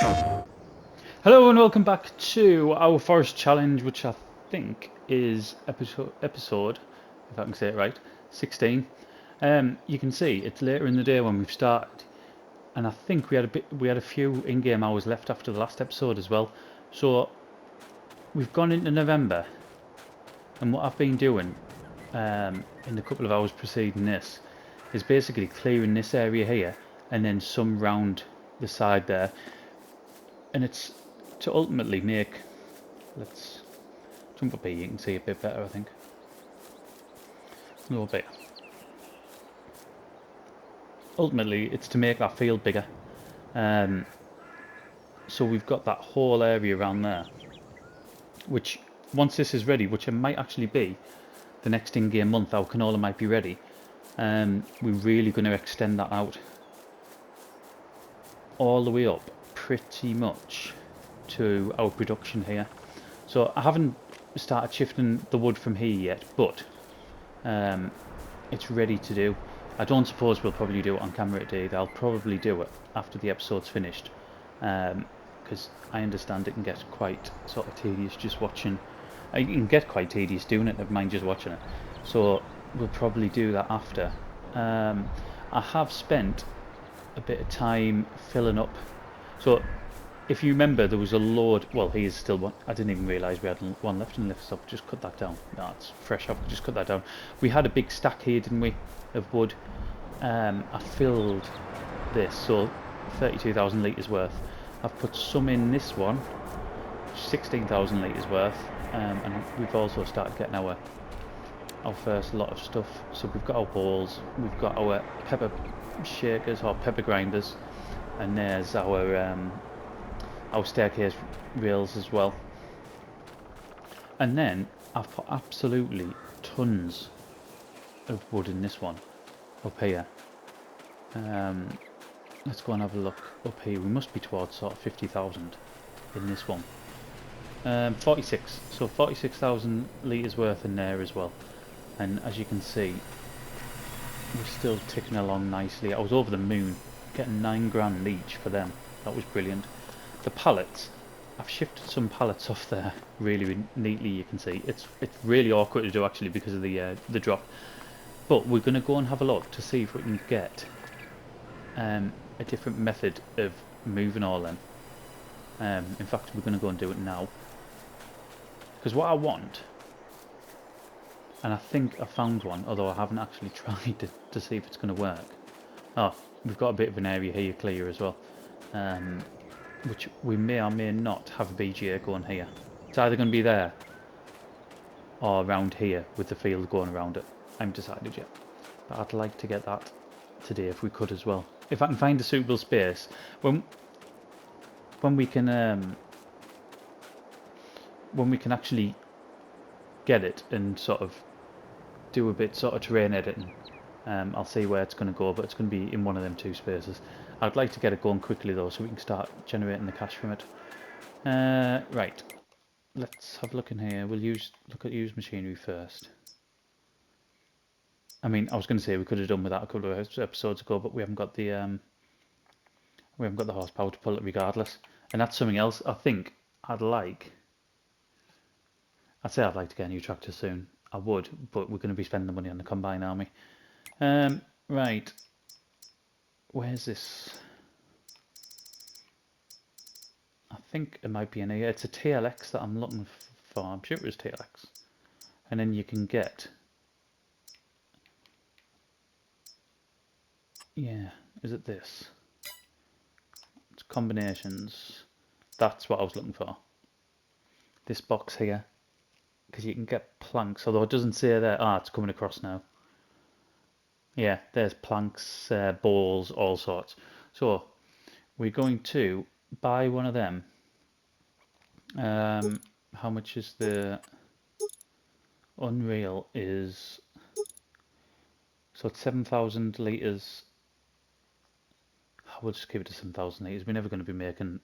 Hello and welcome back to our forest challenge, which I think is episode, if I can say it right, 16. You can see it's later in the day when we've started, and I think we had a few in-game hours left after the last episode as well. So we've gone into November, and what I've been doing in the couple of hours preceding this is basically clearing this area here and then some round the side there, and it's to ultimately make. Let's jump up here, you can see a bit better, I think. A little bit. Ultimately, it's to make that field bigger. So we've got that whole area around there, which once this is ready, which it might actually be the next in-game month, our canola might be ready. We're really going to extend that out all the way up, pretty much to our production here. So I haven't started shifting the wood from here yet, but it's ready to do. I don't suppose we'll probably do it on camera today. I'll probably do it after the episode's finished, because I understand it can get quite sort of tedious just watching. You can get quite tedious doing it, never mind just watching it. So we'll probably do that after. I have spent a bit of time filling up. So if you remember, there was a load. Well, here's still one. I didn't even realise we had one left in the lift up. Just cut that down. No, it's fresh up. Just cut that down. We had a big stack here, didn't we, of wood? I filled this, so 32,000 litres worth. I've put some in this one, 16,000 litres worth, and we've also started getting our first lot of stuff. So we've got our balls, we've got our pepper shakers or pepper grinders, and there's our staircase rails as well. And then I've put absolutely tons of wood in this one up here. Let's go and have a look up here. We must be towards sort of 50,000 in this one. 46, so 46,000 litres worth in there as well. And as you can see, we're still ticking along nicely. I was over the moon, getting 9 grand each for them. That was brilliant. The pallets, I've shifted some pallets off there really neatly. You can see it's really awkward to do actually because of the drop. But we're going to go and have a look to see if we can get a different method of moving all them. In fact, we're going to go and do it now, because what I want, and I think I found one, although I haven't actually tried to see if it's going to work. Oh, we've got a bit of an area here clear as well, which we may or may not have a BGA going here. It's either going to be there or around here with the field going around it. I haven't decided yet, but I'd like to get that today if we could as well. If I can find a suitable space, when we can actually get it and sort of do a bit sort of terrain editing, I'll see where it's going to go, but it's going to be in one of them two spaces. I'd like to get it going quickly though, so we can start generating the cash from it. Right, let's have a look in here. We'll look at used machinery first. I mean, I was going to say we could have done with that a couple of episodes ago, but we haven't got the horsepower to pull it regardless. And that's something else. I think I'd say I'd like to get a new tractor soon. I would, but we're going to be spending the money on the combine army. Right, where's this? I think it might be in here. It's a TLX that I'm looking for. I'm sure it was TLX. And then you can get, yeah, is it this? It's combinations. That's what I was looking for. This box here, because you can get planks, although it doesn't say there. Ah, it's coming across now. Yeah, there's planks, balls, all sorts. So we're going to buy one of them. How much is the Unreal is, so it's 7,000 litres. We'll just keep it to 7,000 litres. We're never going to be making,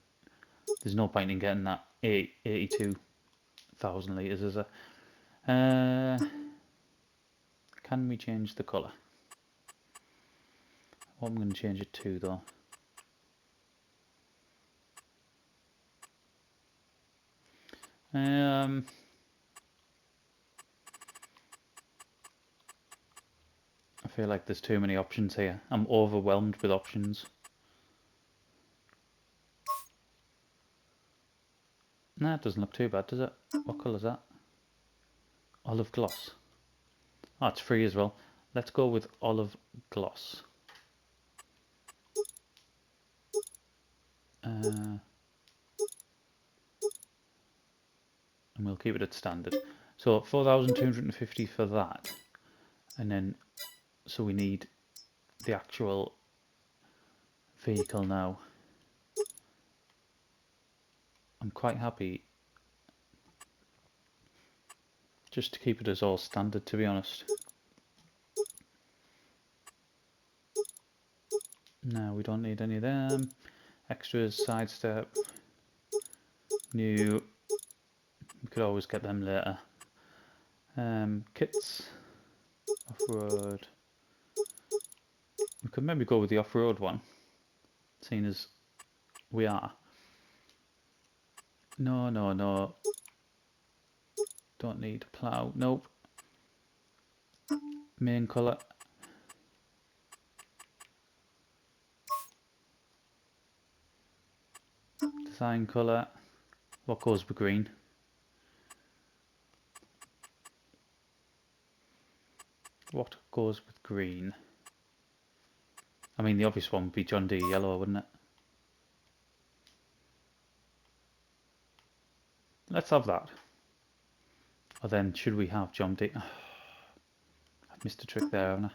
there's no point in getting that 82,000 litres, is there? Can we change the colour? What I'm going to change it to though. I feel like there's too many options here. I'm overwhelmed with options. Nah, it doesn't look too bad, does it? What colour is that? Olive gloss. Oh, it's free as well. Let's go with olive gloss. And we'll keep it at standard. So 4,250 for that. And then, so we need the actual vehicle now. I'm quite happy just to keep it as all standard, to be honest. No, we don't need any of them. Extras, sidestep, new. We could always get them later. Kits, off-road. We could maybe go with the off-road one, seeing as we are. No, no, no. Don't need plough. Nope. Main colour. Design colour. What goes with green? What goes with green? I mean, the obvious one would be John Deere yellow, wouldn't it? Let's have that. Or then, should we have John Deere? I've missed a trick there, haven't I?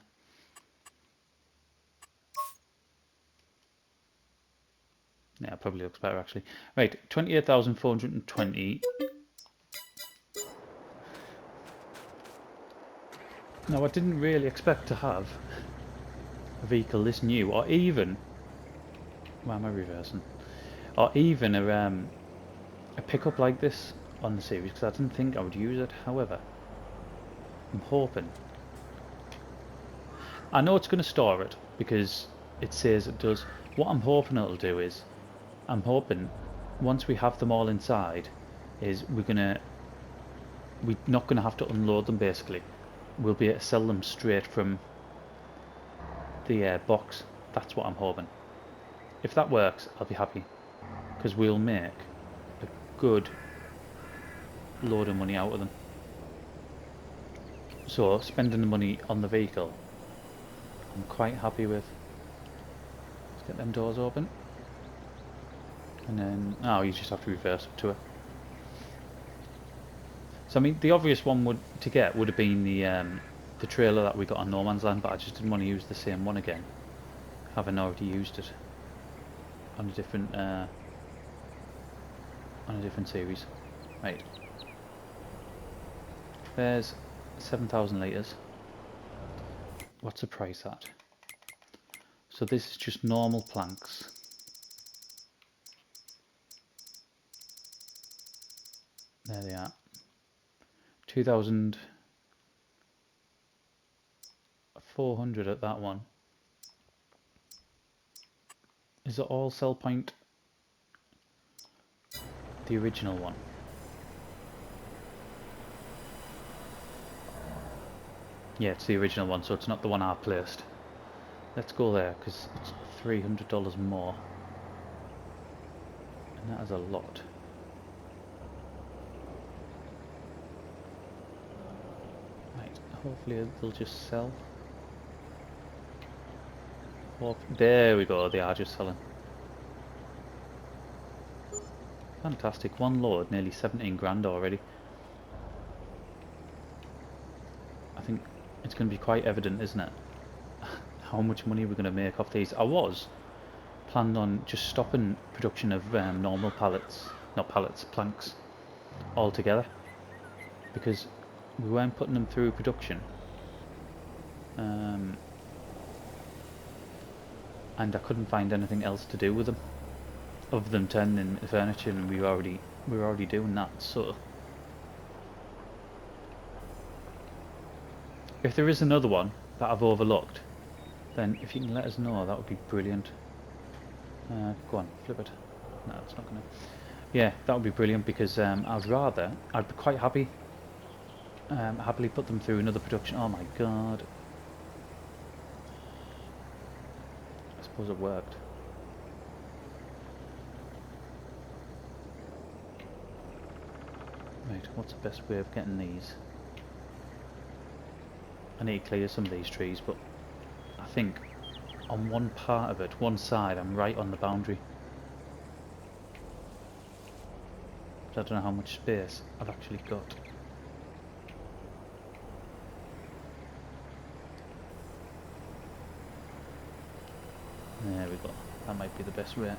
Yeah, it probably looks better actually. Right, 28,420. Now, I didn't really expect to have a vehicle this new, or even... Why am I reversing? Or even a pickup like this on the series, because I didn't think I would use it. However, I'm hoping... I know it's going to store it, because it says it does. What I'm hoping it'll do is, I'm hoping once we have them all inside, is we're not gonna have to unload them. Basically, we'll be able to sell them straight from the box. That's what I'm hoping. If that works, I'll be happy, because we'll make a good load of money out of them. So spending the money on the vehicle, I'm quite happy with. Let's get them doors open. And then, oh, you just have to reverse up to it. So I mean, the obvious one would have been the trailer that we got on No Man's Land, but I just didn't want to use the same one again, having already used it on a different series. Right. There's 7,000 litres. What's the price at? So this is just normal planks. There they are. 2,400 at that one. Is it all sell point? The original one. Yeah, it's the original one, so it's not the one I placed. Let's go there, because it's $300 more. And that is a lot. Right, hopefully they'll just sell. There we go, they are just selling. Fantastic, one load, nearly 17 grand already. I think it's going to be quite evident, isn't it, how much money we're going to make off these. I was planned on just stopping production of normal pallets, not pallets, planks altogether, because we weren't putting them through production, and I couldn't find anything else to do with them other than turning into furniture, and we were already doing that. So if there is another one that I've overlooked, then if you can let us know, that would be brilliant. Go on, flip it. No, it's not gonna. Yeah, that would be brilliant because I'd be quite happily put them through another production. Oh my god. I suppose it worked. Right, what's the best way of getting these? I need to clear some of these trees, but I think on one part of it, one side, I'm right on the boundary. But I don't know how much space I've actually got. There we go. That might be the best way.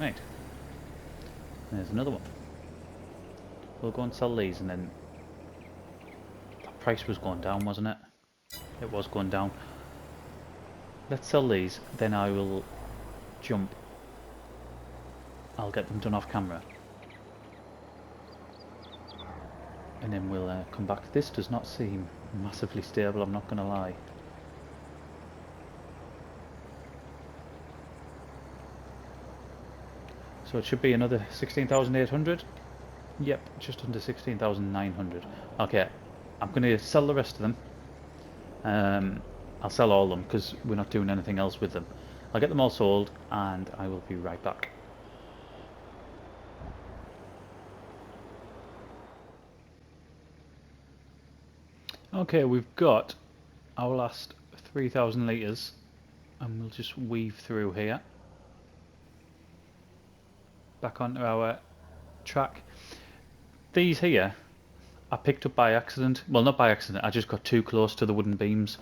Right. There's another one. We'll go and sell these, and then the price was going down, wasn't it? It was going down. Let's sell these, then I will jump. I'll get them done off camera. And then we'll come back. This does not seem massively stable, I'm not going to lie. So it should be another 16,800. Yep, just under 16,900. Okay, I'm going to sell the rest of them. I'll sell all of them because we're not doing anything else with them. I'll get them all sold and I will be right back. Okay, we've got our last 3,000 litres and we'll just weave through here. Back onto our track. These here I picked up by accident. Well, not by accident, I just got too close to the wooden beams.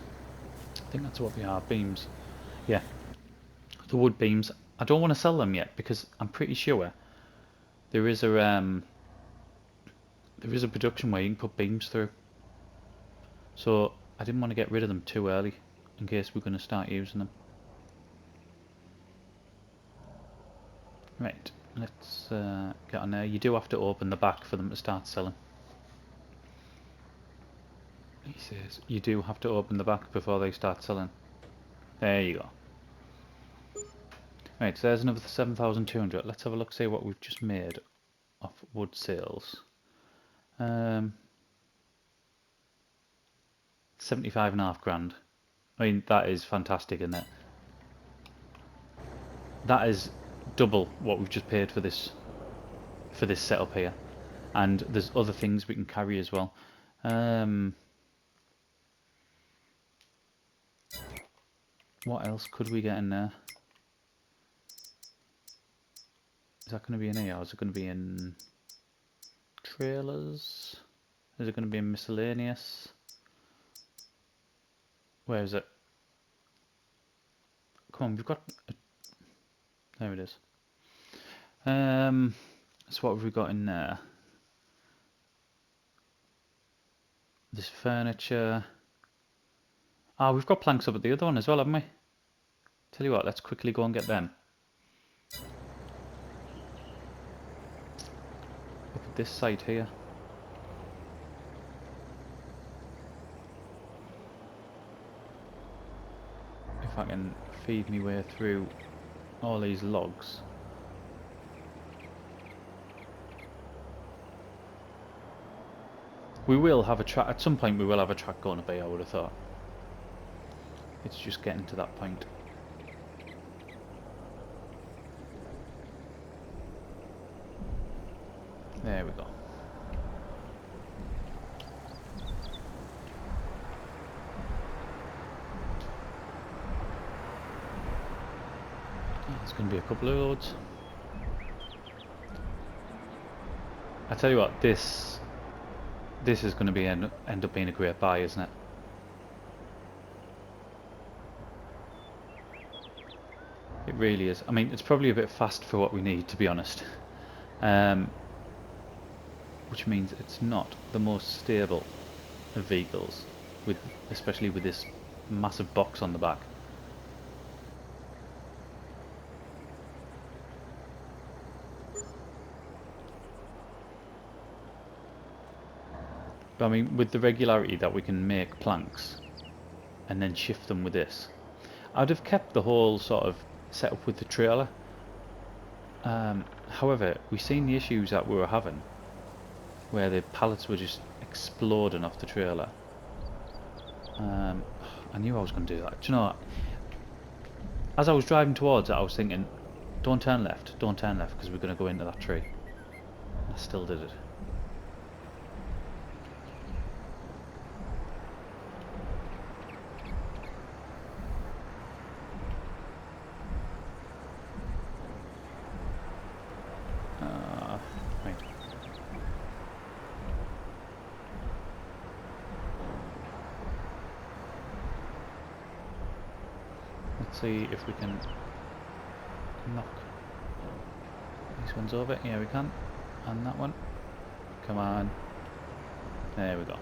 I think that's what they are, beams. Yeah, the wood beams. I don't want to sell them yet because I'm pretty sure there is a production where you can put beams through. So I didn't want to get rid of them too early in case we're going to start using them. Right, let's get on there. You do have to open the back for them to start selling. He says you do have to open the back before they start selling. There you go. Right, so there's another 7,200. Let's have a look, see what we've just made off wood sales. 75.5 grand. I mean, that is fantastic, isn't it? That is double what we've just paid for this setup here. And there's other things we can carry as well. What else could we get in there? Is that going to be in here, or is it going to be in trailers? Is it going to be in miscellaneous? Where is it? Come on, we've got... There it is. So what have we got in there? This furniture. Ah, we've got planks up at the other one as well, haven't we? Tell you what, let's quickly go and get them. Look at this site here. If I can feed me way through all these logs. We will have a track, at some point we will have a track going up here, I would have thought. It's just getting to that point. There we go. It's going to be a couple of loads. I tell you what, this is going to be end up being a great buy, isn't it? It really is. I mean, it's probably a bit fast for what we need, to be honest. Which means it's not the most stable of vehicles, especially with this massive box on the back. But I mean, with the regularity that we can make planks and then shift them with this, I'd have kept the whole sort of setup with the trailer. However, we seen the issues that we were having, where the pallets were just exploding off the trailer. I knew I was going to do that. Do you know what? As I was driving towards it, I was thinking, don't turn left, because we're going to go into that tree. I still did it. Right. Let's see if we can knock these ones over. Yeah, we can. And that one. Come on. There we go.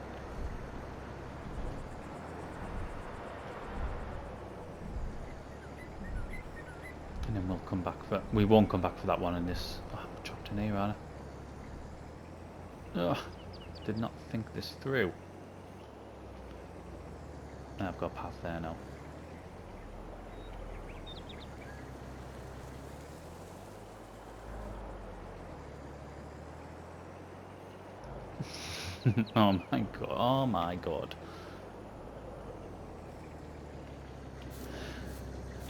And then we'll come back for... We won't come back for that one in this... Oh, I'm trapped in here, aren't I? Ugh. Did not think this through. I've got a path there now. Oh my god, oh my god.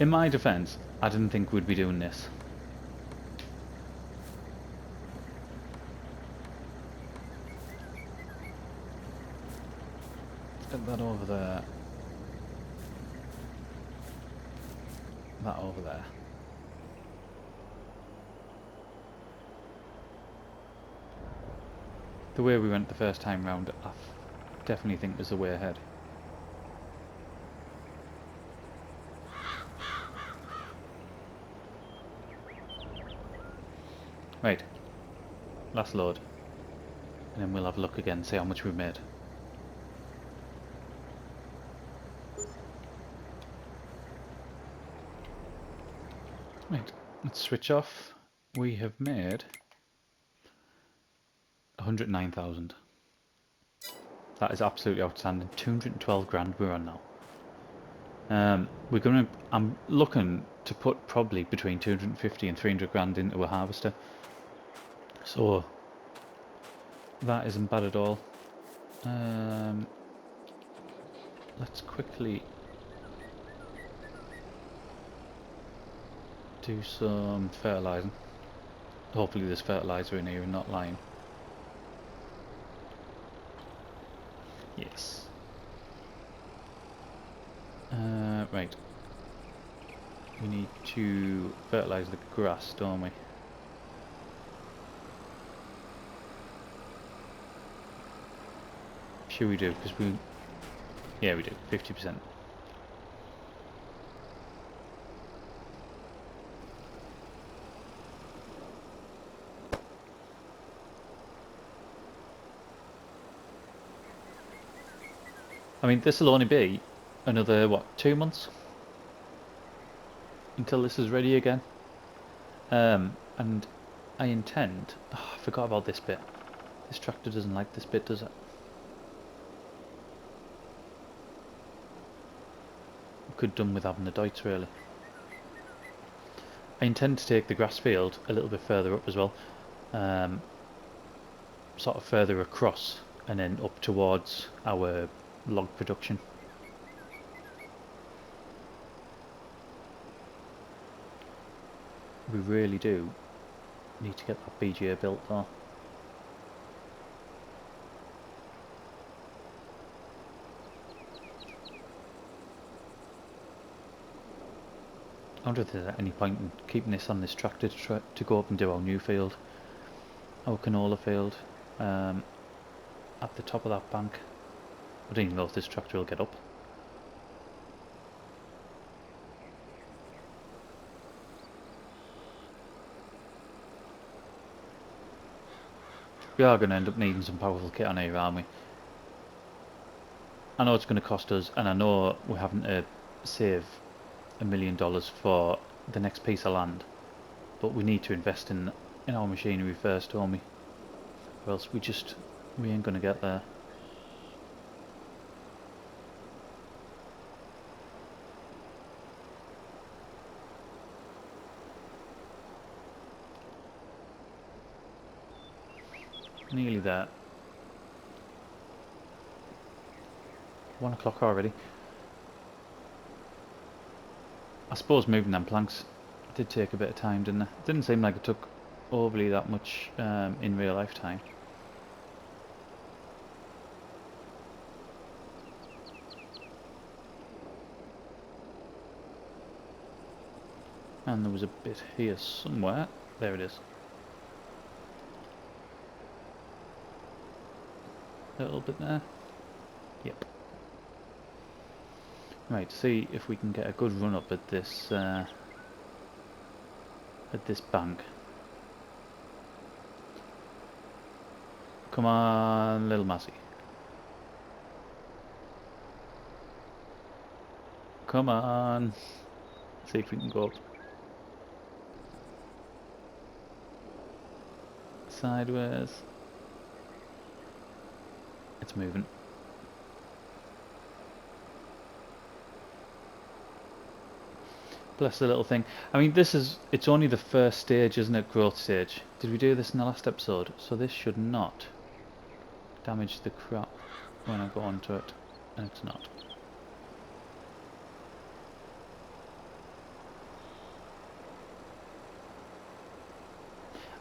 In my defense, I didn't think we'd be doing this. Get that over there. That over there. The way we went the first time round, I definitely think there's a way ahead. Right. Last load. And then we'll have a look again, see how much we've made. Right, let's switch off. We have made 109,000. That is absolutely outstanding. 212 grand we're on now. We're gonna. I'm looking to put probably between 250 and 300 grand into a harvester. So that isn't bad at all. Let's quickly do some fertilising. Hopefully there's fertiliser in here and not lime. Yes. Right. We need to fertilise the grass, don't we? Sure we do, because we... Yeah, we do. 50%. I mean, this will only be another, what, 2 months? Until this is ready again. And I intend... Oh, I forgot about this bit. This tractor doesn't like this bit, does it? Could done with having the Deutz, really. I intend to take the grass field a little bit further up as well. Sort of further across and then up towards our log production. We really do need to get that BGA built though. I wonder if there's any point in keeping this on this tractor to go up and do our new field, our canola field, at the top of that bank. I don't even know if this tractor will get up. We are going to end up needing some powerful kit on here, aren't we? I know it's going to cost us, and I know we're having to save $1 million for the next piece of land, but we need to invest in our machinery first, don't we? Or else we ain't going to get there. Nearly there. 1 o'clock already. I suppose moving them planks did take a bit of time, didn't it? Didn't seem like it took overly that much in real life time. And there was a bit here somewhere. There it is. A little bit there. Yep. Right, see if we can get a good run up at this bank. Come on, little Massey. Come on. See if we can go up. Sideways. It's moving. Bless the little thing. I mean, it's only the first stage, isn't it? Growth stage. Did we do this in the last episode? So this should not damage the crop when I go onto it. And it's not.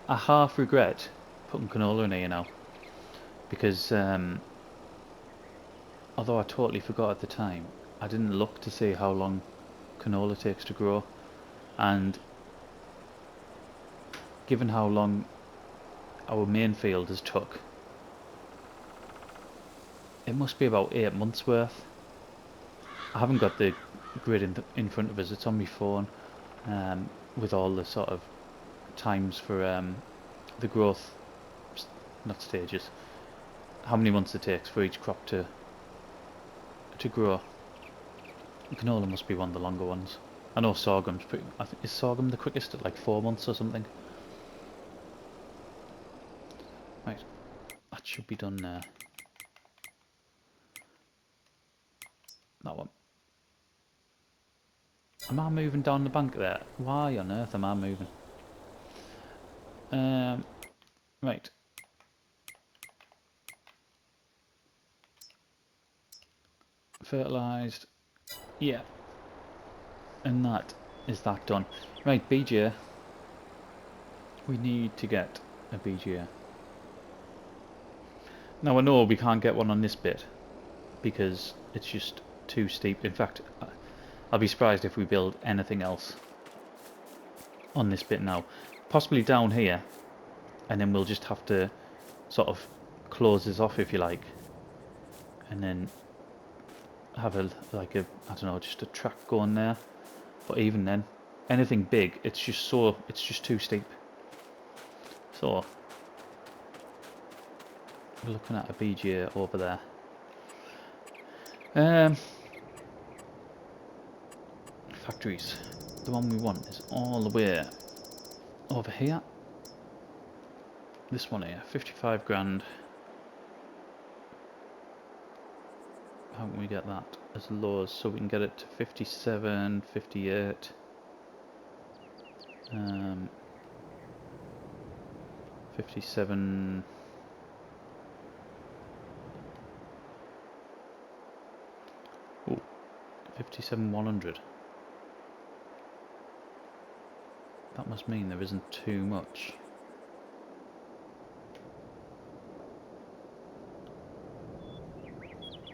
I half regret putting canola in here now. Because, although I totally forgot at the time, I didn't look to see how long canola takes to grow. And given how long our main field has took, it must be about 8 months worth. I haven't got the grid in front of us, it's on my phone, with all the sort of times for the growth, not stages, how many months it takes for each crop to grow. Canola must be one of the longer ones. I know sorghum's pretty, I think, is sorghum the quickest at like 4 months or something? Right, that should be done there. That one. Am I moving down the bank there? Why on earth am I moving? Right. Fertilised. Yeah. And that is that done. Right, BJ. We need to get a BJ. Now I know we can't get one on this bit because it's just too steep. In fact, I'll be surprised if we build anything else on this bit now. Possibly down here, and then we'll just have to sort of close this off if you like, and then have I don't know, just a track going there. But even then, anything big, it's just too steep. So we're looking at a BGA over there. Factories. The one we want is all the way over here. This one here, 55 grand. How can we get that as low as, so we can get it to 57, 58. 57. Oh, 57 100. That must mean there isn't too much.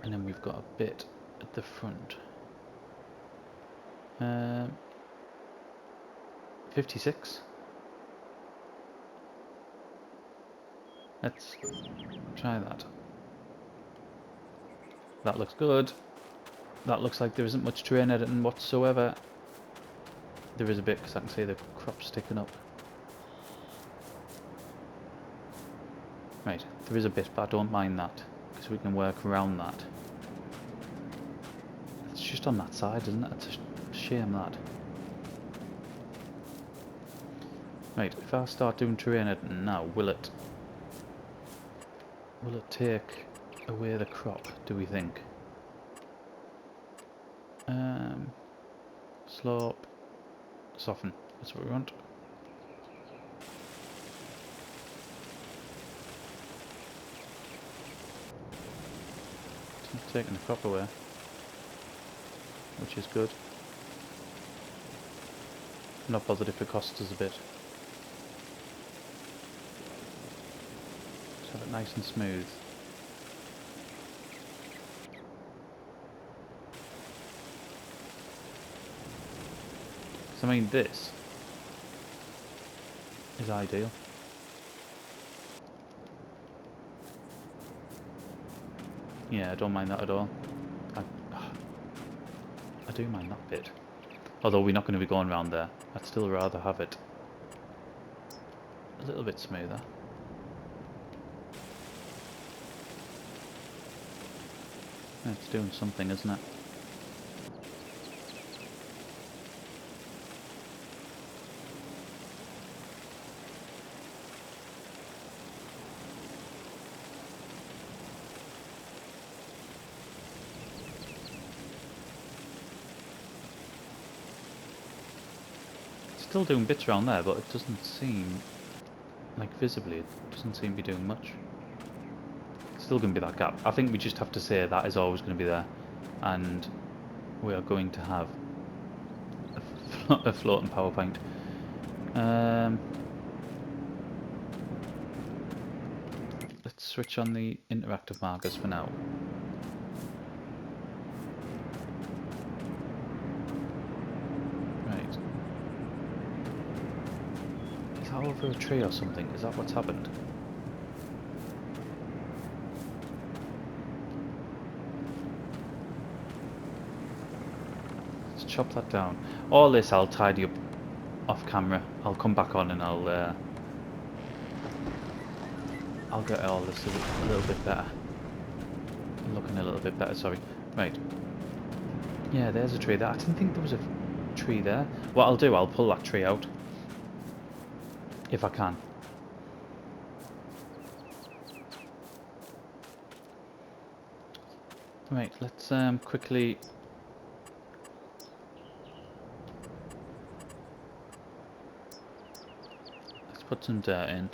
And then we've got a bit at the front. 56. Let's try that. That looks good. That looks like there isn't much terrain editing whatsoever. There is a bit because I can see the crop sticking up. Right, there is a bit, but I don't mind that because we can work around that. It's just on that side, isn't it? It's a shame that. Right, if I start doing terrain editing now, will it take away the crop, do we think? Slope, soften, that's what we want. Not taking the crop away, which is good. I'm not bothered if it costs us a bit. Just have it nice and smooth. So, I mean, this is ideal. Yeah, I don't mind that at all. I do mind that bit. Although we're not going to be going around there. I'd still rather have it a little bit smoother. It's doing something, isn't it? Still doing bits around there, but it doesn't seem, like visibly, it doesn't seem to be doing much. It's still going to be that gap. I think we just have to say that is always going to be there, and we are going to have a floating power point. Let's switch on the interactive markers for now. Right. Is that over a tree or something? Is that what's happened? Let's chop that down. All this I'll tidy up off camera. I'll come back on and I'll get all this a little bit better. Looking a little bit better, sorry. Right. Yeah, there's a tree there. I didn't think there was a tree there. What I'll do, I'll pull that tree out. If I can. Right, let's quickly... Let's put some dirt in.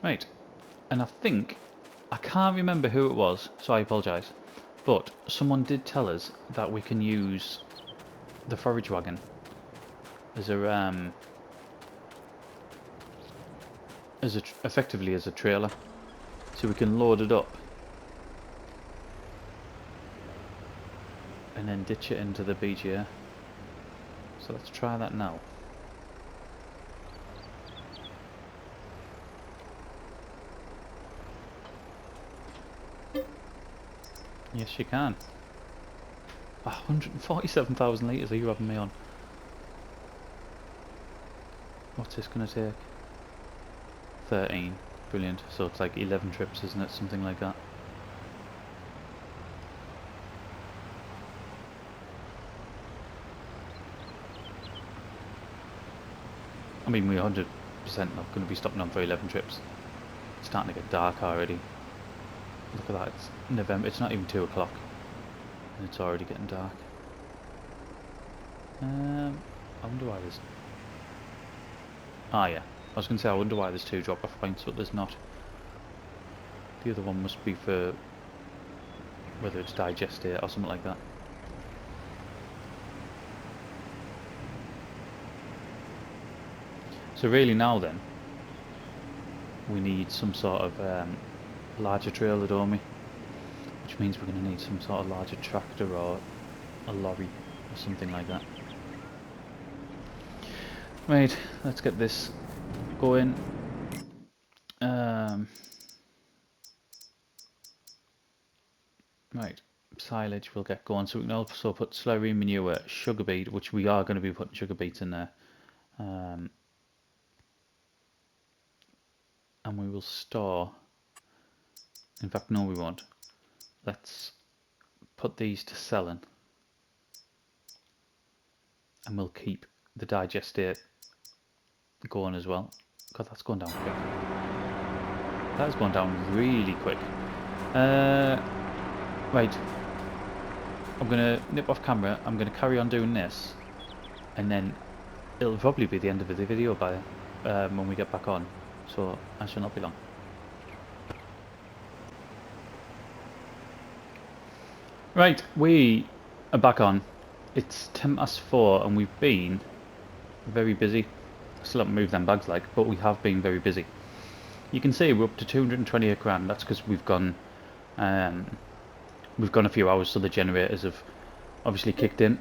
Right, and I think, I can't remember who it was, so I apologise, but someone did tell us that we can use the forage wagon as a effectively as a trailer, so we can load it up and then ditch it into the BGA. So let's try that now. Yes, you can. 147,000 litres, are you having me on? What's this going to take? 13. Brilliant. So it's like 11 trips, isn't it? Something like that. I mean, we're 100% not going to be stopping on for 11 trips. It's starting to get dark already. Look at that, it's November, it's not even 2 o'clock. And it's already getting dark. I wonder why there's... Ah yeah, I was going to say I wonder why there's 2 drop-off points, but there's not. The other one must be for whether it's digestate or something like that. So really now then, we need some sort of larger trailer, don't we? Which means we're going to need some sort of larger tractor or a lorry or something like that. Right, let's get this going. Right, silage we'll get going. So we can also put slurry, manure, sugar beet, which we are going to be putting sugar beets in there. And we will store... In fact, no we won't. Let's put these to selling. and we'll keep the digestate going as well. God, that's going down quick. That is going down really quick. Right. I'm going to nip off camera. I'm going to carry on doing this. And then it'll probably be the end of the video by when we get back on. So I shall not be long. Right, we are back on. It's 4:10 and we've been very busy. Still haven't moved them bags but we have been very busy. You can see we're up to 228 grand. That's because we've gone a few hours, so the generators have obviously kicked in.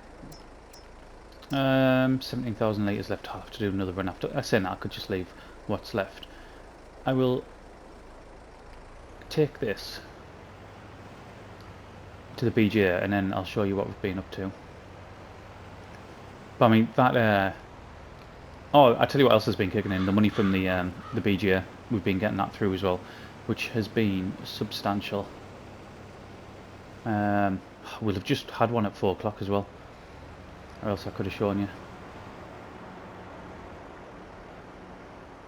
17,000 litres left. I'll have to do another run after. I say that I could just leave what's left. I will take this to the BGA and then I'll show you what we've been up to. But I mean that. Oh, I tell you what else has been kicking in. The money from the BGA. We've been getting that through as well, which has been substantial. We'll have just had one at 4 o'clock as well, or else I could have shown you.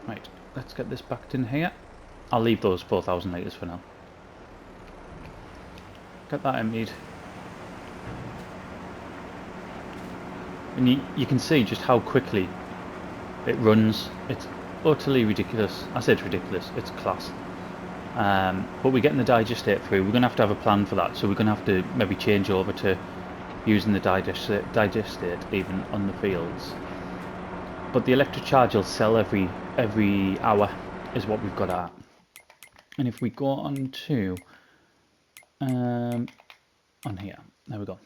Right, let's get this backed in here. I'll leave those 4,000 litres for now. Get that emptied. And you can see just how quickly it runs. It's utterly ridiculous. I said ridiculous, it's class. But we're getting the digestate through. We're going to have a plan for that, so we're going to have to maybe change over to using the digestate even on the fields. But the electric charge will sell every hour is what we've got at. And if we go on to on here, there we go.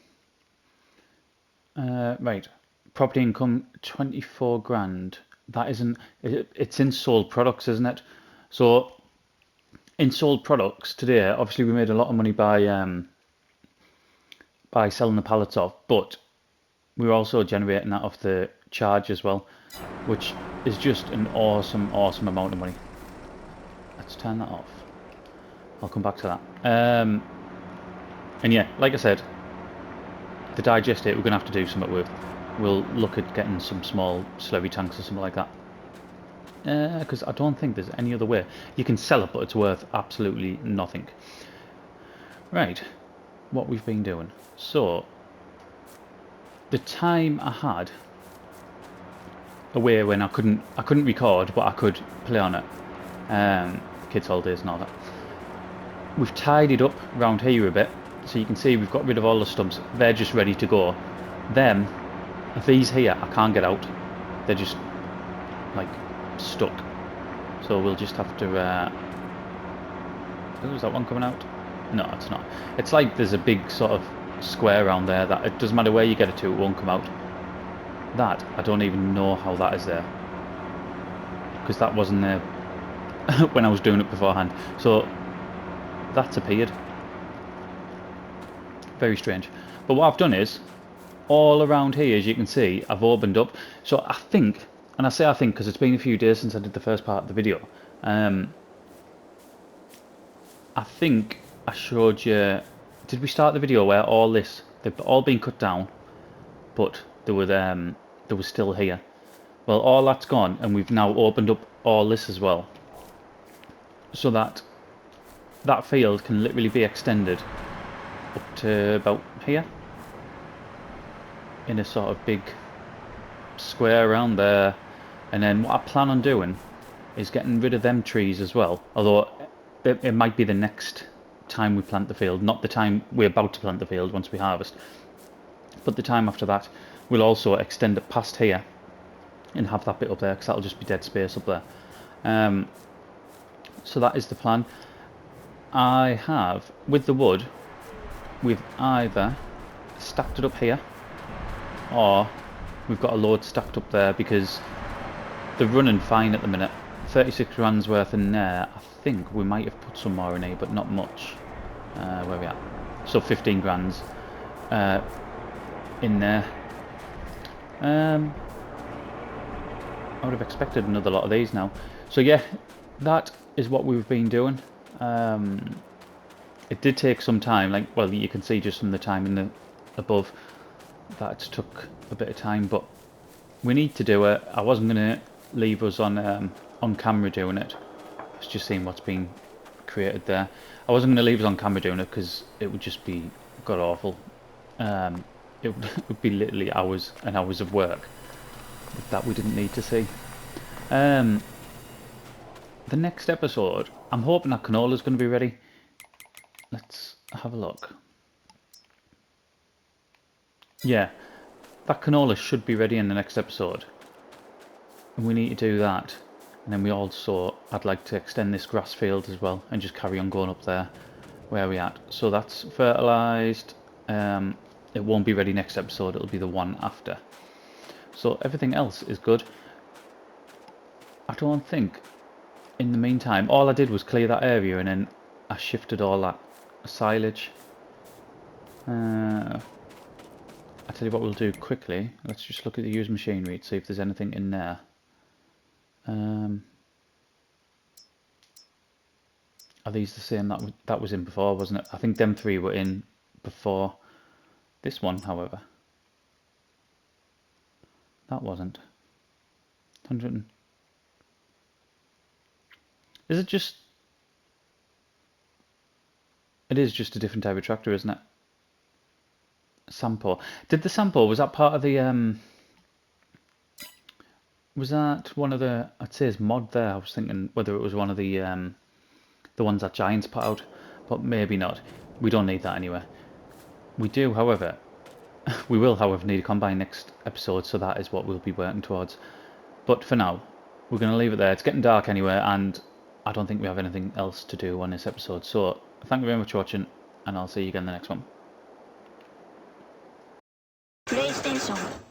Right, property income 24 grand. That isn't. It's in sold products, isn't it? So in sold products today, obviously we made a lot of money by selling the pallets off, but we were also generating that off the charge as well, which is just an awesome amount of money. Let's turn that off. I'll come back to that. And yeah, like I said, the digestate we're going to have to do something with. We'll look at getting some small slurry tanks or something like that. Because I don't think there's any other way. You can sell it, but it's worth absolutely nothing. Right, what we've been doing. So, the time I had away when I couldn't record, but I could play on it. Kids' holidays and all that. We've tidied up around here a bit, so you can see we've got rid of all the stumps. They're just ready to go. Them, these here, I can't get out. They're just like stuck. So we'll just have to. Oh, is that one coming out? No, it's not. It's like there's a big sort of square around there that it doesn't matter where you get it to, it won't come out. That, I don't even know how that is there, because that wasn't there when I was doing it beforehand. So that's appeared. Very strange. But what I've done is, all around here, as you can see, I've opened up. So I think, and I say I think because it's been a few days since I did the first part of the video, I think I showed you, did we start the video where all this, they've all been cut down, but there was still here. Well, all that's gone, and we've now opened up all this as well, so that that field can literally be extended up to about here, in a sort of big square around there. And then what I plan on doing is getting rid of them trees as well, although it might be the next time we plant the field, not the time we're about to plant the field once we harvest, but the time after that. We'll also extend it past here and have that bit up there, because that'll just be dead space up there. So that is the plan. I have, with the wood, we've either stacked it up here, or we've got a load stacked up there, because they're running fine at the minute. 36 grand's worth in there. I think we might have put some more in here, but not much. Where we at? So 15 grand's in there. I would have expected another lot of these now. So yeah, that is what we've been doing. It did take some time, like, well, you can see just from the time in the above that it took a bit of time, but we need to do it. I wasn't going to leave us on camera doing it. I was just seeing what's being created there. I wasn't going to leave us on camera doing it because it would just be god awful. It would be literally hours and hours of work that we didn't need to see. The next episode, I'm hoping that canola's going to be ready. Let's have a look. Yeah, that canola should be ready in the next episode. And we need to do that. And then we also, I'd like to extend this grass field as well and just carry on going up there where we at. So that's fertilised. It won't be ready next episode, it'll be the one after. So everything else is good. I don't think, in the meantime, all I did was clear that area and then I shifted all that silage. I tell you what we'll do quickly. Let's just look at the used machinery to see if there's anything in there. Are these the same that was in before, wasn't it? I think them three were in before this one, however. That wasn't. 100. Is it just... It is just a different type of tractor, isn't it? Sampo. Did the Sampo, was that part of the... Was that one of the... I'd say it's mod there. I was thinking whether it was one of the ones that Giants put out. But maybe not. We don't need that anyway. We do, however... We will, however, need a combine next episode, so that is what we'll be working towards. But for now, we're going to leave it there. It's getting dark anyway, and I don't think we have anything else to do on this episode. So, thank you very much for watching, and I'll see you again in the next one. PlayStation